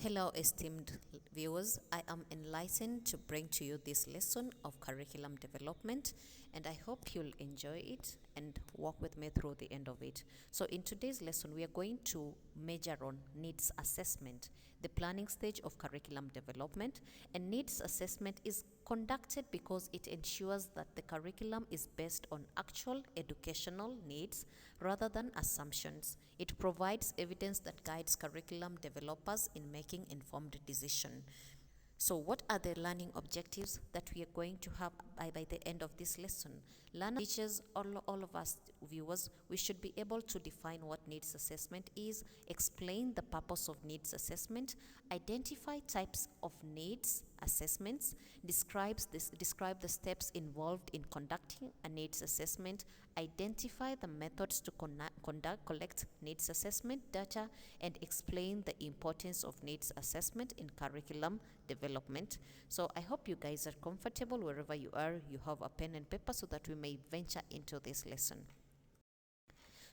Hello, esteemed viewers. I am enlightened to bring to you this lesson of curriculum development, and I hope you'll enjoy it and walk with me through the end of it. So, in today's lesson, we are going to major on needs assessment, the planning stage of curriculum development. And needs assessment is conducted because it ensures that the curriculum is based on actual educational needs rather than assumptions. It provides evidence that guides curriculum developers in making informed decisions. So what are the learning objectives that we are going to have by the end of this lesson? Learners, teachers, all of us viewers, we should be able to define what needs assessment is, explain the purpose of needs assessment, identify types of needs assessments, describe the steps involved in conducting a needs assessment, identify the methods to collect needs assessment data, and explain the importance of needs assessment in curriculum development. So I hope you guys are comfortable wherever you are. You have a pen and paper so that we may venture into this lesson.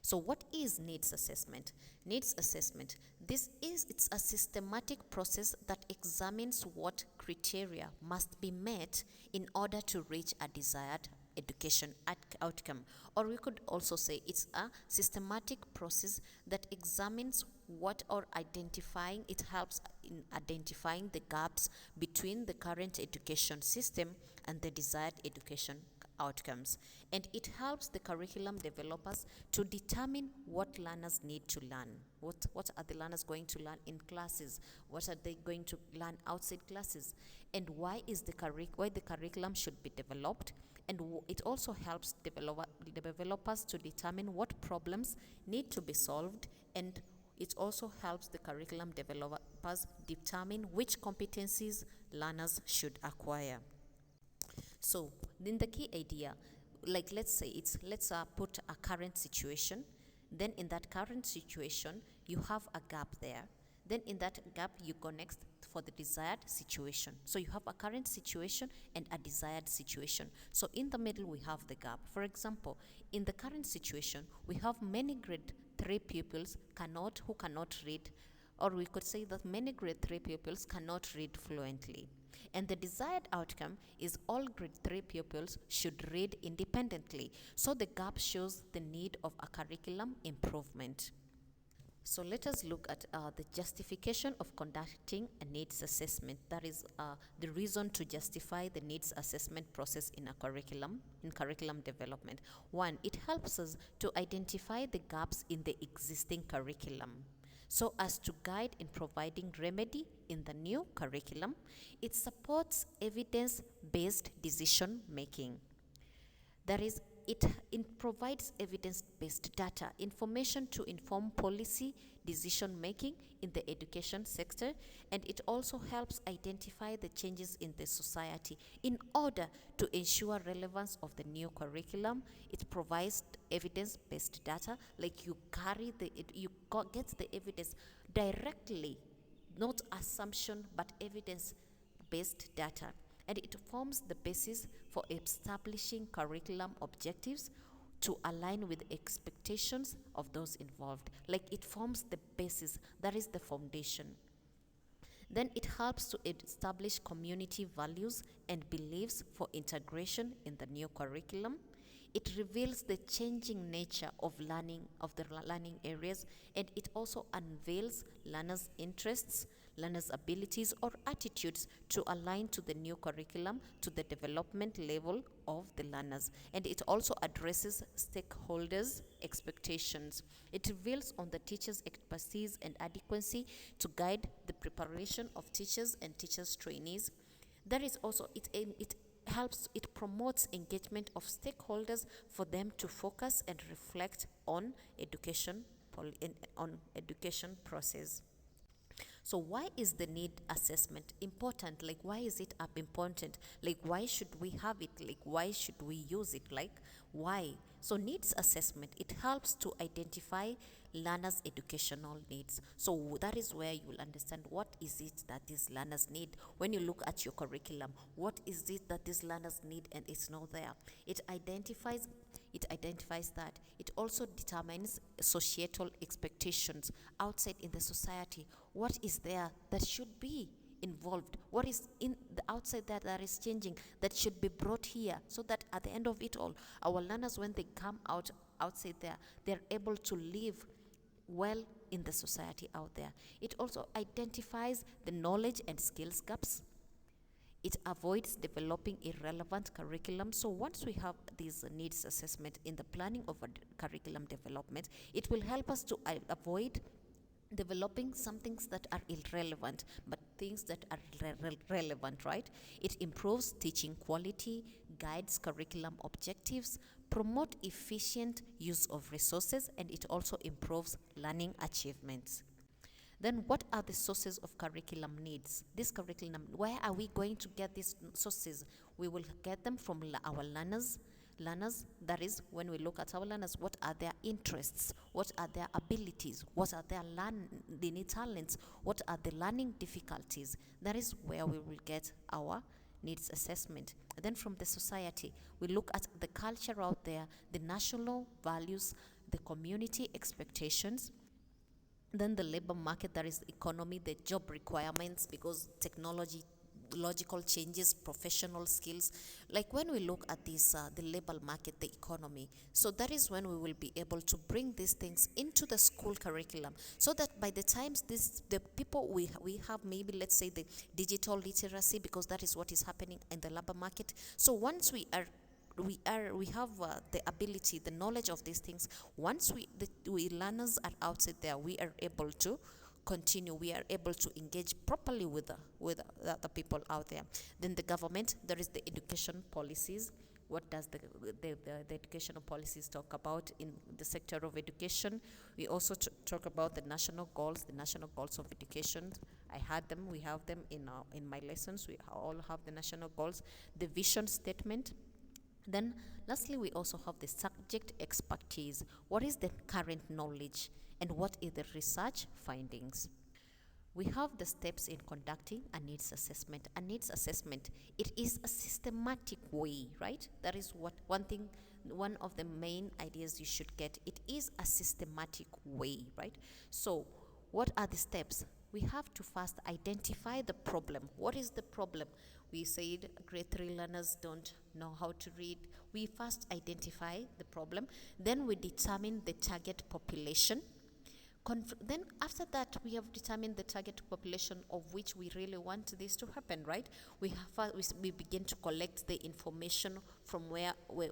So what is needs assessment? Needs assessment, it's a systematic process that examines what criteria must be met in order to reach a desired education outcome. Or we could also say it's a systematic process that examines what or identifying, it helps in identifying the gaps between the current education system and the desired education outcomes, and it helps the curriculum developers to determine what learners need to learn. What are the learners going to learn in classes? What are they going to learn outside classes? And why the curriculum should be developed? And it also helps developers to determine what problems need to be solved, and it also helps the curriculum developers determine which competencies learners should acquire. So then the key idea, like let's put a current situation. Then in that current situation, you have a gap there. Then in that gap, you go next for the desired situation. So you have a current situation and a desired situation. So in the middle, we have the gap. For example, in the current situation, we have many grade 3 pupils who cannot read, or we could say that many grade 3 pupils cannot read fluently. And the desired outcome is all grade 3 pupils should read independently. So the gap shows the need of a curriculum improvement. So let us look at the justification of conducting a needs assessment. That is the reason to justify the needs assessment process in curriculum development. One, it helps us to identify the gaps in the existing curriculum, so as to guide in providing remedy in the new curriculum. It supports evidence-based decision making. That is, it provides evidence-based data, information to inform policy decision-making in the education sector, and it also helps identify the changes in the society in order to ensure relevance of the new curriculum. It provides evidence-based data, like you get the evidence directly, not assumption, but evidence-based data. And it forms the basis for establishing curriculum objectives to align with expectations of those involved. Like it forms the basis, that is the foundation. Then it helps to establish community values and beliefs for integration in the new curriculum. It reveals the changing nature of the learning areas, and it also unveils learners' interests, learners' abilities, or attitudes to align to the new curriculum to the development level of the learners. And it also addresses stakeholders' expectations. It reveals on the teachers' expertise and adequacy to guide the preparation of teachers and teachers' trainees. That is also, it promotes engagement of stakeholders for them to focus and reflect on education process. So why is the need assessment important? Like, why is it important? Like, why should we have it? Like, why should we use it? Like, why? So needs assessment, it helps to identify learners' educational needs. So that is where you will understand what is it that these learners need. When you look at your curriculum, what is it that these learners need and it's not there? It identifies It identifies that. It also determines societal expectations outside in the society. What is there that should be involved? What is in the outside that is changing, that should be brought here, so that at the end of it all, our learners, when they come out outside there, they're able to live well in the society out there. It also identifies the knowledge and skills gaps. It avoids developing irrelevant curriculum. So once we have these needs assessment in the planning of a curriculum development, it will help us to avoid developing some things that are irrelevant, but things that are relevant, right? It improves teaching quality, guides curriculum objectives, promote efficient use of resources, and it also improves learning achievements. Then what are the sources of curriculum needs? This curriculum, where are we going to get these sources? We will get them from our learners. That is, when we look at our learners, what are their interests? What are their abilities? What are their learning talents? What are the learning difficulties? That is where we will get our needs assessment. And then from the society, we look at the culture out there, the national values, the community expectations, then the labor market, that is the economy, the job requirements, because technology, logical changes, professional skills. Like when we look at this, the labor market, the economy, so that is when we will be able to bring these things into the school curriculum, so that by the times the people we have, maybe let's say the digital literacy, because that is what is happening in the labor market. So once we have the ability, the knowledge of these things, once we learners are outside there, we are able to continue, we are able to engage properly with the people out there. Then the government, there is the education policies. What does the educational policies talk about in the sector of education? We also talk about the national goals of education. I had them, we have them in my lessons. We all have the national goals, the vision statement. Then lastly, we also have the subject expertise. What is the current knowledge and what is the research findings? We have the steps in conducting a needs assessment. A needs assessment, it is a systematic way, right? That is one of the main ideas you should get. It is a systematic way, right? So what are the steps? We have to first identify the problem. What is the problem? We said grade 3 learners don't know how to read. We first identify the problem. Then we determine the target population. Then after that, we have determined the target population of which we really want this to happen, right? We begin to collect the information from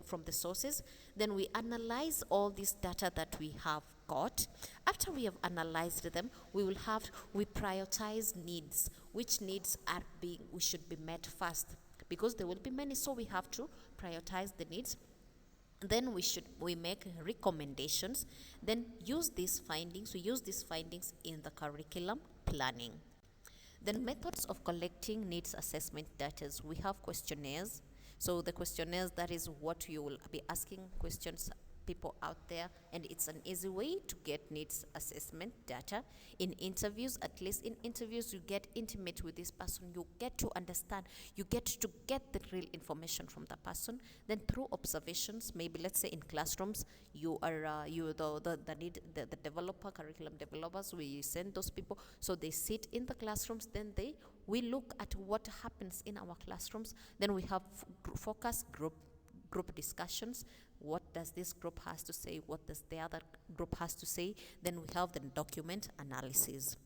from the sources. Then we analyze all this data that we have got. After we have analyzed them, we prioritize needs. Which needs we should be met first, because there will be many, so we have to prioritize the needs. Then we make recommendations, then use these findings in the curriculum planning. Then methods of collecting needs assessment data. We have questionnaires. So the questionnaires, that is what you will be asking questions people out there, and it's an easy way to get needs assessment data. In interviews, at least in interviews, you get intimate with this person, you get to understand, you get to get the real information from the person. Then through observations, maybe let's say in classrooms, you are the developer, curriculum developers, we send those people, so they sit in the classrooms, then we look at what happens in our classrooms. Then we have focus group discussions. What does this group has to say? What does the other group has to say? Then we have the document analysis.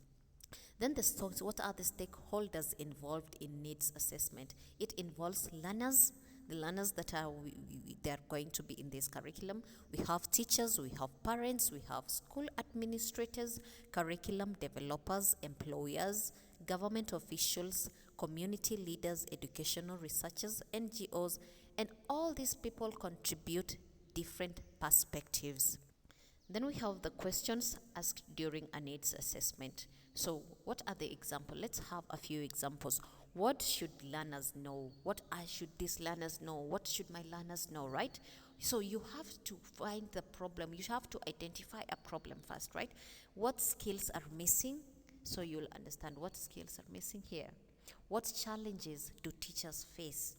Then what are the stakeholders involved in needs assessment? It involves learners, the learners that they are going to be in this curriculum. We have teachers, we have parents, we have school administrators, curriculum developers, employers, government officials, community leaders, educational researchers, NGOs, and all these people contribute different perspectives. Then we have the questions asked during a needs assessment. So what are the examples? Let's have a few examples. What should learners know? What should these learners know? What should my learners know, right? So you have to find the problem. You have to identify a problem first, right? What skills are missing? So you'll understand what skills are missing here. What challenges do teachers face?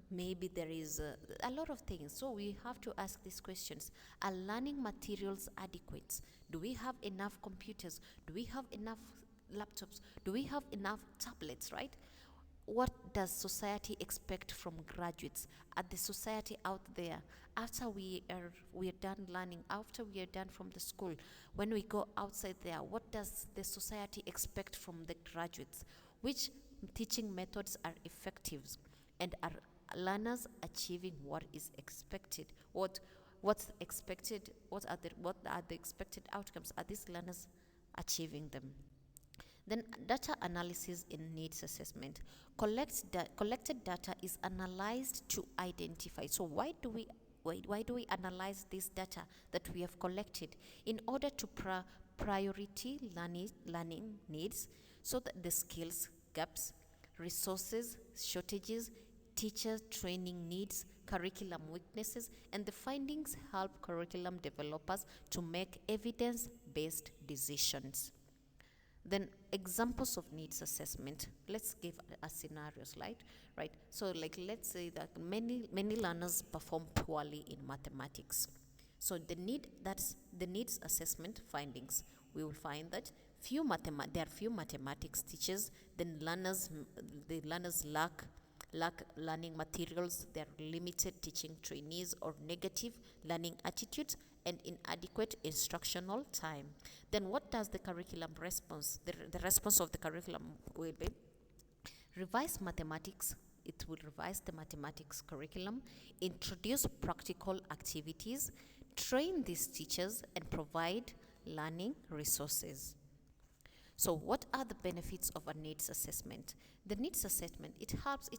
Maybe there is a lot of things. So we have to ask these questions. Are learning materials adequate? Do we have enough computers? Do we have enough laptops? Do we have enough tablets, right? What does society expect from graduates? At the society out there, after we are done learning, after we are done from the school, when we go outside there, what does the society expect from the graduates? Which teaching methods are effective, and are learners achieving what is expected? What's expected? What are the expected outcomes? Are these learners achieving them? Then data analysis in needs assessment. Collected data is analyzed to identify. So why do we analyze this data that we have collected? In order to priority learning needs, so that the skills gaps, resources shortages, teacher training needs, curriculum weaknesses, and the findings help curriculum developers to make evidence-based decisions. Then examples of needs assessment. Let's give a scenarios, right? So like, let's say that many learners perform poorly in mathematics. So the needs assessment findings. We will find that there are few mathematics teachers. Then the learners lack learning materials. There are limited teaching trainees or negative learning attitudes and inadequate instructional time. Then what does the curriculum response? The response of the curriculum will be revise mathematics. It will revise the mathematics curriculum, introduce practical activities, train these teachers, and provide learning resources. So what are the benefits of a needs assessment? The needs assessment, it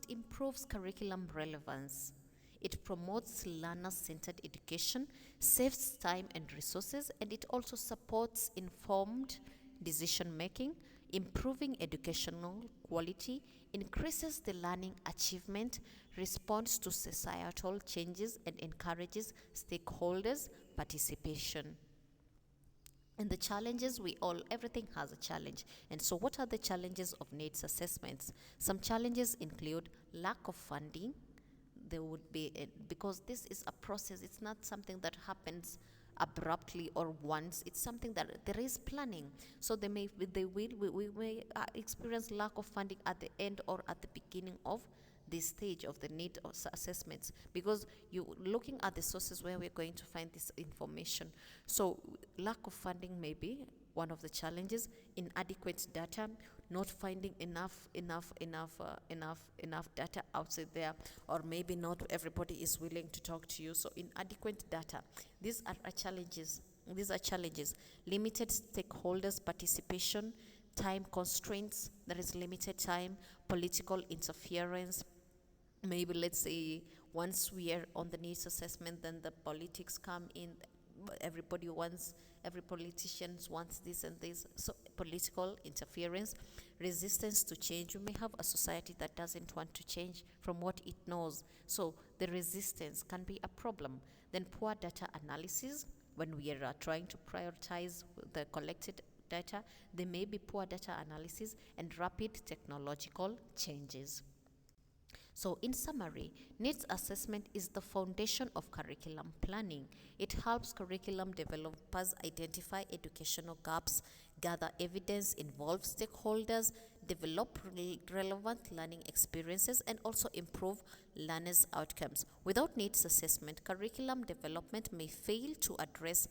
improves curriculum relevance. It promotes learner-centered education, saves time and resources, and it also supports informed decision-making, improving educational quality, increases the learning achievement, responds to societal changes, and encourages stakeholders' participation. And the challenges, everything has a challenge. And so what are the challenges of needs assessments? Some challenges include lack of funding. There would be, because this is a process, it's not something that happens abruptly or once. It's something that there is planning. So we may experience lack of funding at the end or at the beginning of this stage of the need assessments, because you looking at the sources where we're going to find this information. So lack of funding may be one of the challenges. Inadequate data, not finding enough data outside there, or maybe not everybody is willing to talk to you. So inadequate data, these are challenges. Limited stakeholders participation, time constraints, there is limited time, political interference. Maybe let's say once we are on the needs assessment, then the politics come in. Every politician wants this and this. So political interference, resistance to change. You may have a society that doesn't want to change from what it knows. So the resistance can be a problem. Then poor data analysis. When we are trying to prioritize the collected data, there may be poor data analysis and rapid technological changes. So in summary, needs assessment is the foundation of curriculum planning. It helps curriculum developers identify educational gaps, gather evidence, involve stakeholders, develop relevant learning experiences, and also improve learners' outcomes. Without needs assessment, curriculum development may fail to address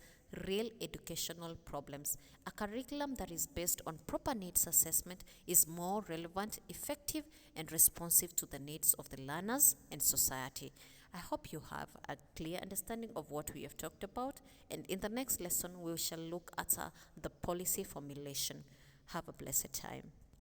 real educational problems. A curriculum that is based on proper needs assessment is more relevant, effective, and responsive to the needs of the learners and society. I hope you have a clear understanding of what we have talked about, and in the next lesson we shall look at the policy formulation. Have a blessed time.